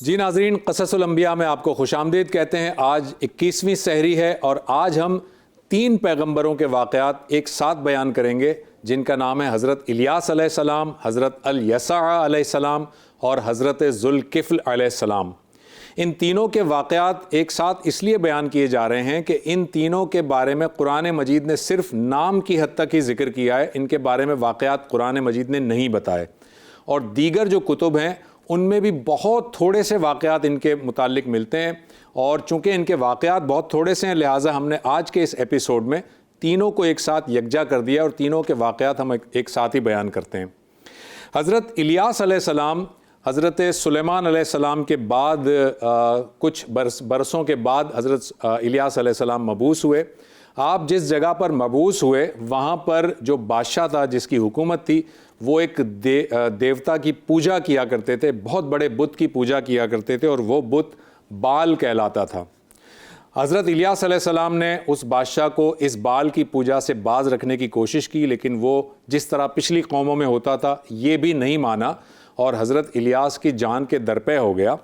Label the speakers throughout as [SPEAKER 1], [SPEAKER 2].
[SPEAKER 1] جی ناظرین، قصص الانبیاء میں آپ کو خوش آمدید کہتے ہیں۔ آج 21ویں سحری ہے اور آج ہم 3 پیغمبروں کے واقعات ایک ساتھ بیان کریں گے جن کا نام ہے حضرت الیاس علیہ السلام، حضرت الیسع علیہ السلام اور حضرت ذوالکفل علیہ السلام۔ ان تینوں کے واقعات ایک ساتھ اس لیے بیان کیے جا رہے ہیں کہ ان تینوں کے بارے میں قرآن مجید نے صرف نام کی حد تک ہی ذکر کیا ہے، ان کے بارے میں واقعات قرآن مجید نے نہیں بتائے، اور دیگر جو کتب ہیں ان میں بھی بہت تھوڑے سے واقعات ان کے متعلق ملتے ہیں، اور چونکہ ان کے واقعات بہت تھوڑے سے ہیں لہٰذا ہم نے آج کے اس ایپیسوڈ میں تینوں کو ایک ساتھ یکجا کر دیا اور تینوں کے واقعات ہم ایک ساتھ ہی بیان کرتے ہیں۔ حضرت الیاس علیہ السلام حضرت سلیمان علیہ السلام کے بعد کچھ برسوں کے بعد حضرت الیاس علیہ السلام مبعوث ہوئے۔ آپ جس جگہ پر مبعوث ہوئے وہاں پر جو بادشاہ تھا جس کی حکومت تھی وہ ایک دیوتا کی پوجا کیا کرتے تھے، بہت بڑے بت کی پوجا کیا کرتے تھے، اور وہ بت بال کہلاتا تھا۔ حضرت الیاس علیہ السلام نے اس بادشاہ کو اس بال کی پوجا سے باز رکھنے کی کوشش کی، لیکن وہ جس طرح پچھلی قوموں میں ہوتا تھا یہ بھی نہیں مانا اور حضرت الیاس کی جان کے درپے ہو گیا۔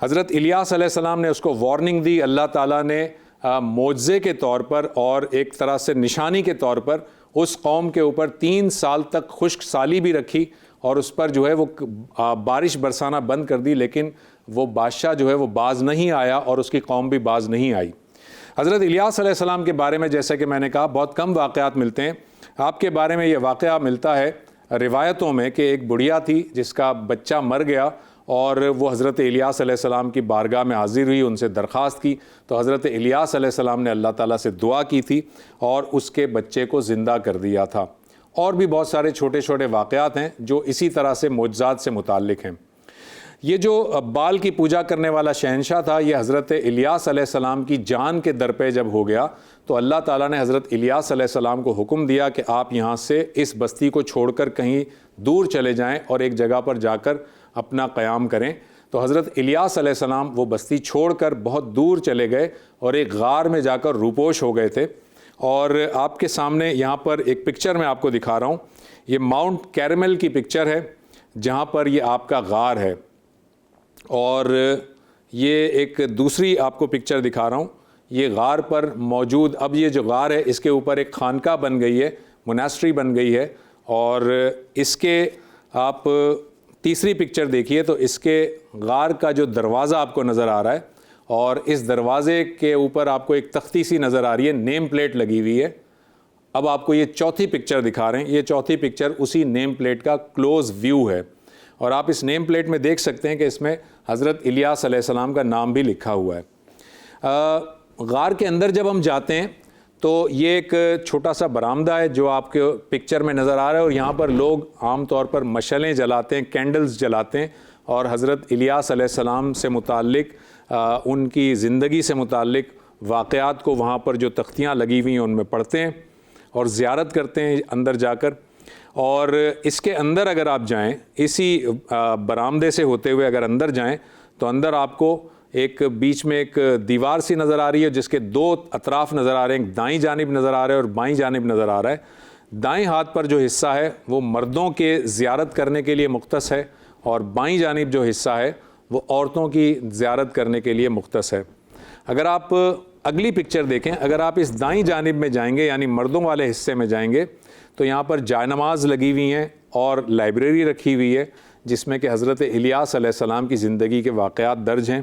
[SPEAKER 1] حضرت الیاس علیہ السلام نے اس کو وارننگ دی۔ اللہ تعالیٰ نے معجزے کے طور پر اور ایک طرح سے نشانی کے طور پر اس قوم کے اوپر 3 سال تک خشک سالی بھی رکھی اور اس پر جو ہے وہ بارش برسانا بند کر دی، لیکن وہ بادشاہ جو ہے وہ باز نہیں آیا اور اس کی قوم بھی باز نہیں آئی۔ حضرت الیاس علیہ السلام کے بارے میں جیسا کہ میں نے کہا بہت کم واقعات ملتے ہیں۔ آپ کے بارے میں یہ واقعہ ملتا ہے روایتوں میں کہ ایک بڑھیا تھی جس کا بچہ مر گیا اور وہ حضرت الیاس علیہ السلام کی بارگاہ میں حاضر ہوئی، ان سے درخواست کی تو حضرت الیاس علیہ السلام نے اللہ تعالیٰ سے دعا کی تھی اور اس کے بچے کو زندہ کر دیا تھا۔ اور بھی بہت سارے چھوٹے چھوٹے واقعات ہیں جو اسی طرح سے معجزات سے متعلق ہیں۔ یہ جو بال کی پوجا کرنے والا شہنشاہ تھا یہ حضرت الیاس علیہ السلام کی جان کے درپے جب ہو گیا تو اللہ تعالیٰ نے حضرت الیاس علیہ السلام کو حکم دیا کہ آپ یہاں سے اس بستی کو چھوڑ کر کہیں دور چلے جائیں اور ایک جگہ پر جا کر اپنا قیام کریں۔ تو حضرت الیاس علیہ السلام وہ بستی چھوڑ کر بہت دور چلے گئے اور ایک غار میں جا کر روپوش ہو گئے تھے۔ اور آپ کے سامنے یہاں پر ایک پکچر میں آپ کو دکھا رہا ہوں، یہ ماؤنٹ کیرمل کی پکچر ہے جہاں پر یہ آپ کا غار ہے، اور یہ ایک دوسری آپ کو پکچر دکھا رہا ہوں، یہ غار پر موجود اب یہ جو غار ہے اس کے اوپر ایک خانقاہ بن گئی ہے، موناسٹری بن گئی ہے، اور اس کے آپ تیسری پکچر دیکھیے تو اس کے غار کا جو دروازہ آپ کو نظر آ رہا ہے اور اس دروازے کے اوپر آپ کو ایک تختی سی نظر آ رہی ہے، نیم پلیٹ لگی ہوئی ہے۔ اب آپ کو یہ چوتھی پکچر دکھا رہے ہیں، یہ چوتھی پکچر اسی نیم پلیٹ کا کلوز ویو ہے، اور آپ اس نیم پلیٹ میں دیکھ سکتے ہیں کہ اس میں حضرت الیاس علیہ السلام کا نام بھی لکھا ہوا ہے۔ غار کے اندر جب ہم جاتے ہیں تو یہ ایک چھوٹا سا برآمدہ ہے جو آپ کے پکچر میں نظر آ رہا ہے، اور یہاں پر لوگ عام طور پر مشعلیں جلاتے ہیں، کینڈلز جلاتے ہیں، اور حضرت الیاس علیہ السلام سے متعلق ان کی زندگی سے متعلق واقعات کو وہاں پر جو تختیاں لگی ہوئی ہیں ان میں پڑھتے ہیں اور زیارت کرتے ہیں اندر جا کر۔ اور اس کے اندر اگر آپ جائیں، اسی برآمدے سے ہوتے ہوئے اگر اندر جائیں تو اندر آپ کو ایک بیچ میں ایک دیوار سی نظر آ رہی ہے جس کے 2 اطراف نظر آ رہے ہیں، ایک دائیں جانب نظر آ رہا ہے اور بائیں جانب نظر آ رہا ہے۔ دائیں ہاتھ پر جو حصہ ہے وہ مردوں کے زیارت کرنے کے لیے مختص ہے، اور بائیں جانب جو حصہ ہے وہ عورتوں کی زیارت کرنے کے لیے مختص ہے۔ اگر آپ اگلی پکچر دیکھیں، اگر آپ اس دائیں جانب میں جائیں گے یعنی مردوں والے حصے میں جائیں گے تو یہاں پر جائے نماز لگی ہوئی ہیں اور لائبریری رکھی ہوئی ہے جس میں کہ حضرت الیاس علیہ السلام کی زندگی کے واقعات درج ہیں۔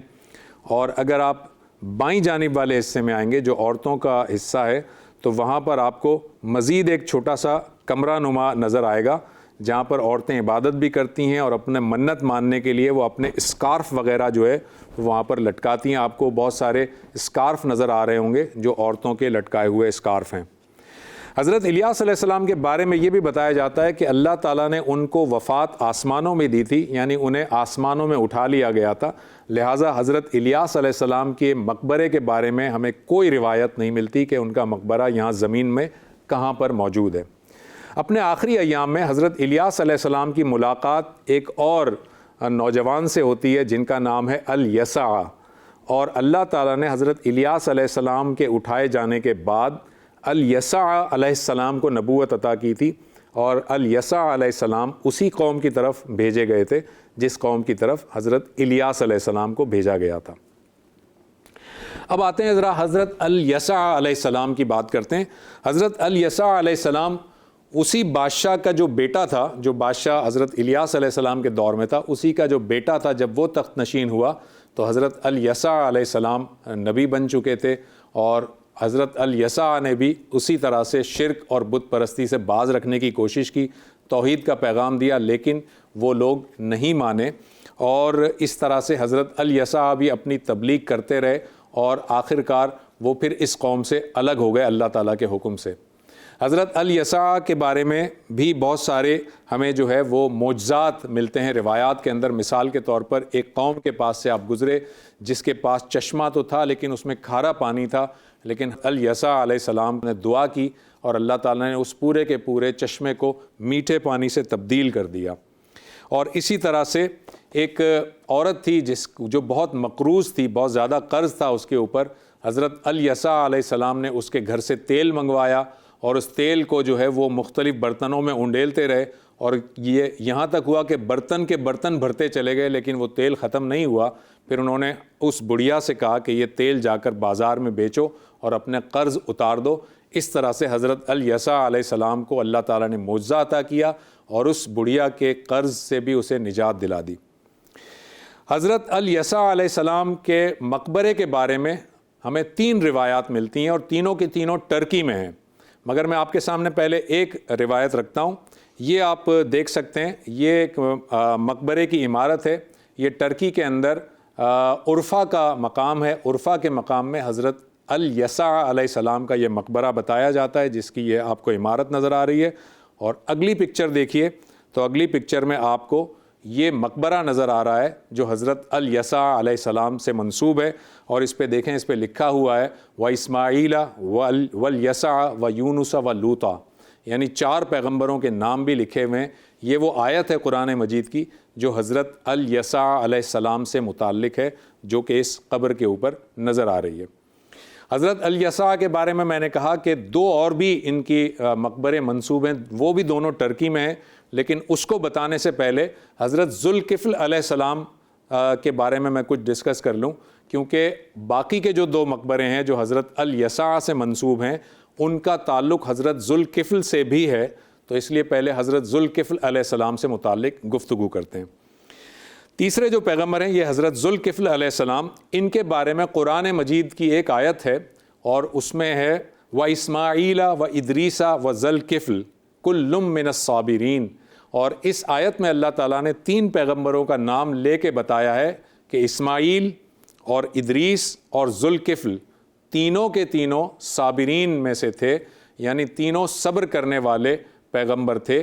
[SPEAKER 1] اور اگر آپ بائیں جانب والے حصے میں آئیں گے جو عورتوں کا حصہ ہے تو وہاں پر آپ کو مزید ایک چھوٹا سا کمرہ نما نظر آئے گا جہاں پر عورتیں عبادت بھی کرتی ہیں اور اپنے منت ماننے کے لیے وہ اپنے اسکارف وغیرہ جو ہے وہاں پر لٹکاتی ہیں۔ آپ کو بہت سارے اسکارف نظر آ رہے ہوں گے جو عورتوں کے لٹکائے ہوئے اسکارف ہیں۔ حضرت الیاس علیہ السلام کے بارے میں یہ بھی بتایا جاتا ہے کہ اللہ تعالیٰ نے ان کو وفات آسمانوں میں دی تھی، یعنی انہیں آسمانوں میں اٹھا لیا گیا تھا، لہٰذا حضرت الیاس علیہ السلام کے مقبرے کے بارے میں ہمیں کوئی روایت نہیں ملتی کہ ان کا مقبرہ یہاں زمین میں کہاں پر موجود ہے۔ اپنے آخری ایام میں حضرت الیاس علیہ السلام کی ملاقات ایک اور نوجوان سے ہوتی ہے جن کا نام ہے الیسع، اور اللہ تعالیٰ نے حضرت الیاس علیہ السلام کے اٹھائے جانے کے بعد الیسع علیہ السلام کو نبوت عطا کی تھی۔ اور الیسع علیہ السلام اسی قوم کی طرف بھیجے گئے تھے جس قوم کی طرف حضرت الیاس علیہ السلام کو بھیجا گیا تھا۔ اب آتے ہیں ذرا حضرت الیسع علیہ السلام کی بات کرتے ہیں۔ حضرت الیسع علیہ السلام اسی بادشاہ کا جو بیٹا تھا، جو بادشاہ حضرت الیاس علیہ السلام کے دور میں تھا، اسی کا جو بیٹا تھا، جب وہ تخت نشین ہوا تو حضرت الیسع علیہ السلام نبی بن چکے تھے، اور حضرت الیسع نے بھی اسی طرح سے شرک اور بت پرستی سے باز رکھنے کی کوشش کی، توحید کا پیغام دیا، لیکن وہ لوگ نہیں مانے، اور اس طرح سے حضرت الیسع بھی اپنی تبلیغ کرتے رہے، اور آخر کار وہ پھر اس قوم سے الگ ہو گئے اللہ تعالیٰ کے حکم سے۔ حضرت الیسع کے بارے میں بھی بہت سارے ہمیں جو ہے وہ معجزات ملتے ہیں روایات کے اندر۔ مثال کے طور پر ایک قوم کے پاس سے آپ گزرے جس کے پاس چشمہ تو تھا لیکن اس میں کھارا پانی تھا، لیکن الیسع علیہ السلام نے دعا کی اور اللہ تعالیٰ نے اس پورے کے پورے چشمے کو میٹھے پانی سے تبدیل کر دیا۔ اور اسی طرح سے ایک عورت تھی جو بہت مقروض تھی، بہت زیادہ قرض تھا اس کے اوپر، حضرت الیسع علیہ السلام نے اس کے گھر سے تیل منگوایا، اور اس تیل کو جو ہے وہ مختلف برتنوں میں انڈیلتے رہے، اور یہ یہاں تک ہوا کہ برتن کے برتن بھرتے چلے گئے لیکن وہ تیل ختم نہیں ہوا۔ پھر انہوں نے اس بڑھیا سے کہا کہ یہ تیل جا کر بازار میں بیچو اور اپنے قرض اتار دو۔ اس طرح سے حضرت الیسع علیہ السلام کو اللہ تعالیٰ نے معجزہ عطا کیا اور اس بڑھیا کے قرض سے بھی اسے نجات دلا دی۔ حضرت الیسع علیہ السلام کے مقبرے کے بارے میں ہمیں 3 روایات ملتی ہیں، اور تینوں کی تینوں ٹرکی میں ہیں، مگر میں آپ کے سامنے پہلے ایک روایت رکھتا ہوں۔ یہ آپ دیکھ سکتے ہیں، یہ ایک مقبرے کی عمارت ہے، یہ ٹرکی کے اندر عرفہ کا مقام ہے۔ عرفہ کے مقام میں حضرت الیسع علیہ السلام کا یہ مقبرہ بتایا جاتا ہے، جس کی یہ آپ کو عمارت نظر آ رہی ہے۔ اور اگلی پکچر دیکھیے تو اگلی پکچر میں آپ کو یہ مقبرہ نظر آ رہا ہے جو حضرت الیسع علیہ السلام سے منسوب ہے، اور اس پہ دیکھیں، اس پہ لکھا ہوا ہے وَإِسْمَاعِيلَ وَالْيَسَعَ وَيُونُسَ وَلُوطَ، یعنی 4 پیغمبروں کے نام بھی لکھے ہوئے ہیں۔ یہ وہ آیت ہے قرآن مجید کی جو حضرت الیسع علیہ السلام سے متعلق ہے، جو کہ اس قبر کے اوپر نظر آ رہی ہے۔ حضرت الیسع کے بارے میں نے کہا کہ 2 اور بھی ان کی مقبرے منسوب ہیں، وہ بھی دونوں ٹرکی میں ہیں، لیکن اس کو بتانے سے پہلے حضرت ذوالکفل علیہ السلام کے بارے میں کچھ ڈسکس کر لوں، کیونکہ باقی کے جو 2 مقبرے ہیں جو حضرت الیسع سے منسوب ہیں ان کا تعلق حضرت ذوالکفل سے بھی ہے، تو اس لیے پہلے حضرت ذوالکفل علیہ السلام سے متعلق گفتگو کرتے ہیں۔ تیسرے جو پیغمبر ہیں یہ حضرت ذوالکفل علیہ السلام، ان کے بارے میں قرآن مجید کی ایک آیت ہے، اور اس میں ہے وَإِسْمَاعِيلَ وَإِدْرِيسَ وَذَوالکفل كُلٌّ مِّنَ الصَّابِرِينَ، اور اس آیت میں اللہ تعالیٰ نے 3 پیغمبروں کا نام لے کے بتایا ہے کہ اسماعیل اور ادریس اور ذوالکفل تینوں کے تینوں صابرین میں سے تھے، یعنی تینوں صبر کرنے والے پیغمبر تھے۔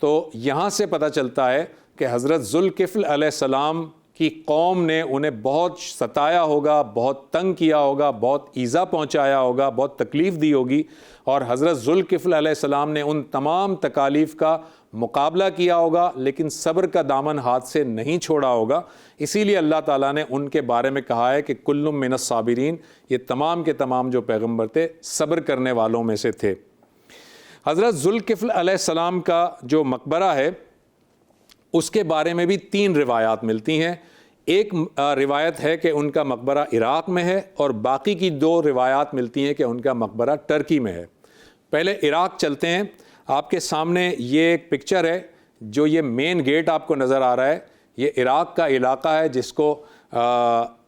[SPEAKER 1] تو یہاں سے پتہ چلتا ہے کہ حضرت ذوالکفل علیہ السلام کی قوم نے انہیں بہت ستایا ہوگا، بہت تنگ کیا ہوگا، بہت ایذا پہنچایا ہوگا، بہت تکلیف دی ہوگی، اور حضرت ذوالکفل علیہ السلام نے ان تمام تکالیف کا مقابلہ کیا ہوگا، لیکن صبر کا دامن ہاتھ سے نہیں چھوڑا ہوگا۔ اسی لیے اللہ تعالیٰ نے ان کے بارے میں کہا ہے کہ کل من الصابرین، یہ تمام کے تمام جو پیغمبر تھے صبر کرنے والوں میں سے تھے۔ حضرت ذوالکفل علیہ السلام کا جو مقبرہ ہے اس کے بارے میں بھی 3 روایات ملتی ہیں۔ ایک روایت ہے کہ ان کا مقبرہ عراق میں ہے، اور باقی کی 2 روایات ملتی ہیں کہ ان کا مقبرہ ٹرکی میں ہے۔ پہلے عراق چلتے ہیں۔ آپ کے سامنے یہ ایک پکچر ہے، جو یہ مین گیٹ آپ کو نظر آ رہا ہے، یہ عراق کا علاقہ ہے جس کو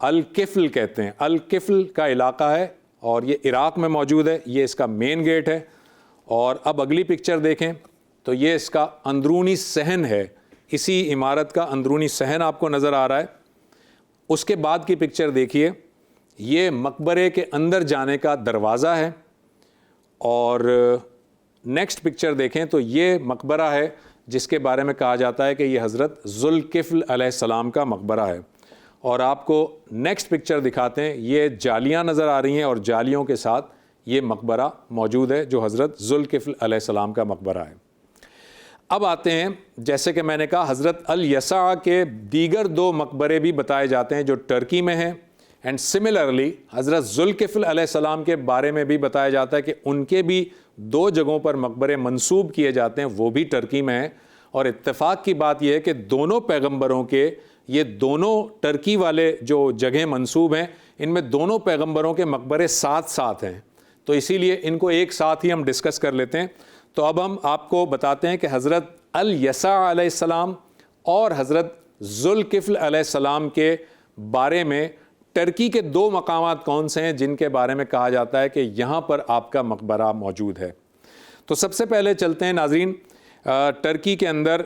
[SPEAKER 1] الکفل کہتے ہیں۔ الکفل کا علاقہ ہے اور یہ عراق میں موجود ہے، یہ اس کا مین گیٹ ہے۔ اور اب اگلی پکچر دیکھیں تو یہ اس کا اندرونی صحن ہے، اسی عمارت کا اندرونی صحن آپ کو نظر آ رہا ہے۔ اس کے بعد کی پکچر دیکھیے، یہ مقبرے کے اندر جانے کا دروازہ ہے، اور نیکسٹ پکچر دیکھیں تو یہ مقبرہ ہے جس کے بارے میں کہا جاتا ہے کہ یہ حضرت ذوالکفل علیہ السلام کا مقبرہ ہے۔ اور آپ کو نیکسٹ پکچر دکھاتے ہیں، یہ جالیاں نظر آ رہی ہیں اور جالیوں کے ساتھ یہ مقبرہ موجود ہے جو حضرت ذوالکفل علیہ السلام کا مقبرہ ہے۔ اب آتے ہیں، جیسے کہ میں نے کہا، حضرت الیسع کے دیگر 2 مقبرے بھی بتائے جاتے ہیں جو ٹرکی میں ہیں، اینڈ سملرلی حضرت ذوالکفل علیہ السلام کے بارے میں بھی بتایا جاتا ہے کہ ان کے بھی دو جگہوں پر مقبرے منسوب کیے جاتے ہیں وہ بھی ٹرکی میں ہیں، اور اتفاق کی بات یہ ہے کہ دونوں پیغمبروں کے یہ دونوں ٹرکی والے جو جگہیں منسوب ہیں ان میں دونوں پیغمبروں کے مقبرے ساتھ ساتھ ہیں، تو اسی لیے ان کو ایک ساتھ ہی ہم ڈسکس کر لیتے ہیں۔ تو اب ہم آپ کو بتاتے ہیں کہ حضرت الیسع علیہ السلام اور حضرت ذوالکفل علیہ السلام کے بارے میں ٹرکی کے دو مقامات کون سے ہیں جن کے بارے میں کہا جاتا ہے کہ یہاں پر آپ کا مقبرہ موجود ہے۔ تو سب سے پہلے چلتے ہیں ناظرین ٹرکی کے اندر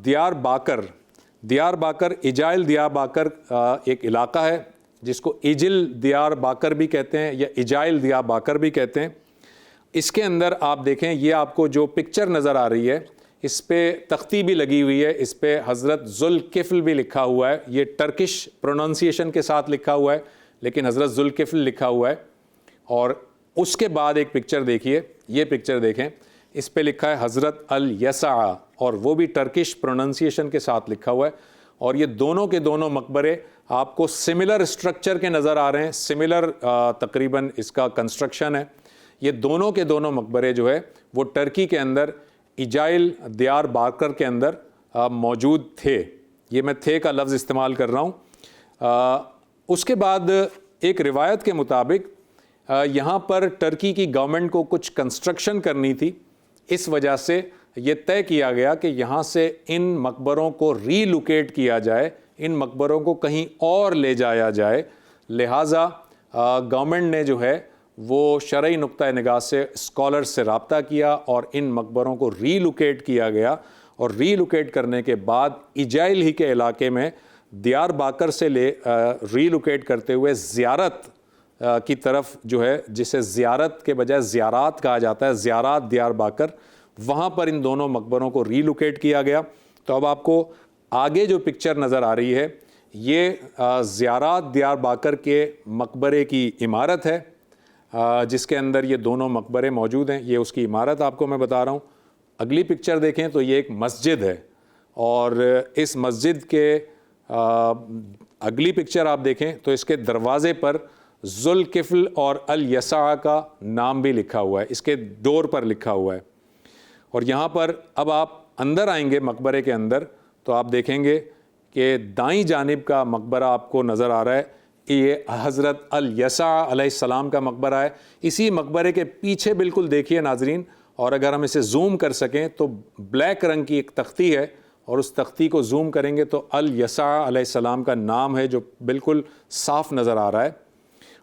[SPEAKER 1] دیار باکر ایجائل دیار باکر ایک علاقہ ہے جس کو ایجل دیار باکر بھی کہتے ہیں یا ایجائل دیار باکر بھی کہتے ہیں۔ اس کے اندر آپ دیکھیں یہ آپ کو جو پکچر نظر آ رہی ہے اس پہ تختی بھی لگی ہوئی ہے، اس پہ حضرت ذوالکفل بھی لکھا ہوا ہے، یہ ٹرکش پروننسیشن کے ساتھ لکھا ہوا ہے لیکن حضرت ذوالکفل لکھا ہوا ہے۔ اور اس کے بعد ایک پکچر دیکھیے، یہ پکچر دیکھیں، اس پہ لکھا ہے حضرت الیسع اور وہ بھی ٹرکش پروننسیشن کے ساتھ لکھا ہوا ہے، اور یہ دونوں کے دونوں مقبرے آپ کو سملر اسٹرکچر کے نظر آ رہے ہیں، سملر تقریباً اس کا کنسٹرکشن ہے۔ یہ دونوں کے دونوں مقبرے جو ہے وہ ٹرکی کے اندر ایجائل دیار باکر کے اندر موجود تھے، یہ میں تھے کا لفظ استعمال کر رہا ہوں۔ اس کے بعد ایک روایت کے مطابق یہاں پر ٹرکی کی گورنمنٹ کو کچھ کنسٹرکشن کرنی تھی، اس وجہ سے یہ طے کیا گیا کہ یہاں سے ان مقبروں کو ری لوکیٹ کیا جائے، ان مقبروں کو کہیں اور لے جایا جائے، لہٰذا گورنمنٹ نے جو ہے وہ شرعی نقطہ نگاہ سے اسکالر سے رابطہ کیا اور ان مقبروں کو ری لوکیٹ کیا گیا، اور ری لوکیٹ کرنے کے بعد ایجائل ہی کے علاقے میں دیار باکر سے ری لوکیٹ کرتے ہوئے زیارت کی طرف جو ہے جسے زیارت کے بجائے زیارات کہا جاتا ہے، زیارات دیار باکر، وہاں پر ان دونوں مقبروں کو ری لوکیٹ کیا گیا۔ تو اب آپ کو آگے جو پکچر نظر آ رہی ہے یہ زیارات دیار باکر کے مقبرے کی عمارت ہے جس کے اندر یہ دونوں مقبرے موجود ہیں، یہ اس کی عمارت آپ کو میں بتا رہا ہوں۔ اگلی پکچر دیکھیں تو یہ ایک مسجد ہے، اور اس مسجد کے اگلی پکچر آپ دیکھیں تو اس کے دروازے پر ذوالکفل اور الیسع کا نام بھی لکھا ہوا ہے، اس کے ڈور پر لکھا ہوا ہے۔ اور یہاں پر اب آپ اندر آئیں گے مقبرے کے اندر تو آپ دیکھیں گے کہ دائیں جانب کا مقبرہ آپ کو نظر آ رہا ہے، یہ حضرت الیسع علیہ السلام کا مقبرہ ہے۔ اسی مقبرے کے پیچھے بالکل دیکھیے ناظرین، اور اگر ہم اسے زوم کر سکیں تو بلیک رنگ کی ایک تختی ہے، اور اس تختی کو زوم کریں گے تو الیسع علیہ السلام کا نام ہے جو بالکل صاف نظر آ رہا ہے۔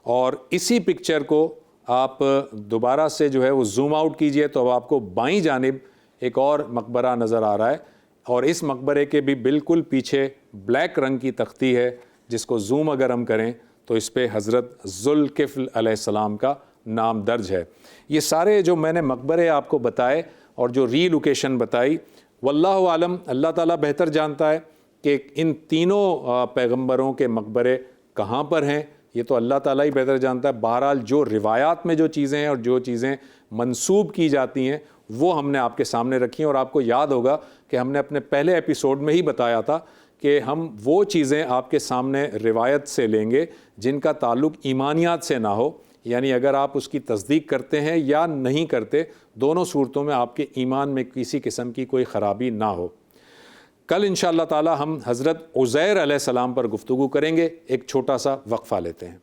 [SPEAKER 1] اور اسی پکچر کو آپ دوبارہ سے جو ہے وہ زوم آؤٹ کیجئے تو اب آپ کو بائیں جانب ایک اور مقبرہ نظر آ رہا ہے، اور اس مقبرے کے بھی بالکل پیچھے بلیک رنگ کی تختی ہے جس کو زوم اگر ہم کریں تو اس پہ حضرت ذوالکفل علیہ السلام کا نام درج ہے۔ یہ سارے جو میں نے مقبرے آپ کو بتائے اور جو ری لوکیشن بتائی، واللہ عالم، اللہ تعالیٰ بہتر جانتا ہے کہ ان تینوں پیغمبروں کے مقبرے کہاں پر ہیں، یہ تو اللہ تعالیٰ ہی بہتر جانتا ہے۔ بہرحال جو روایات میں جو چیزیں ہیں اور جو چیزیں منسوب کی جاتی ہیں وہ ہم نے آپ کے سامنے رکھی ہیں، اور آپ کو یاد ہوگا کہ ہم نے اپنے پہلے ایپیسوڈ میں ہی بتایا تھا کہ ہم وہ چیزیں آپ کے سامنے روایت سے لیں گے جن کا تعلق ایمانیات سے نہ ہو، یعنی اگر آپ اس کی تصدیق کرتے ہیں یا نہیں کرتے، دونوں صورتوں میں آپ کے ایمان میں کسی قسم کی کوئی خرابی نہ ہو۔ کل انشاءاللہ تعالی ہم حضرت عزیر علیہ السلام پر گفتگو کریں گے، ایک چھوٹا سا وقفہ لیتے ہیں۔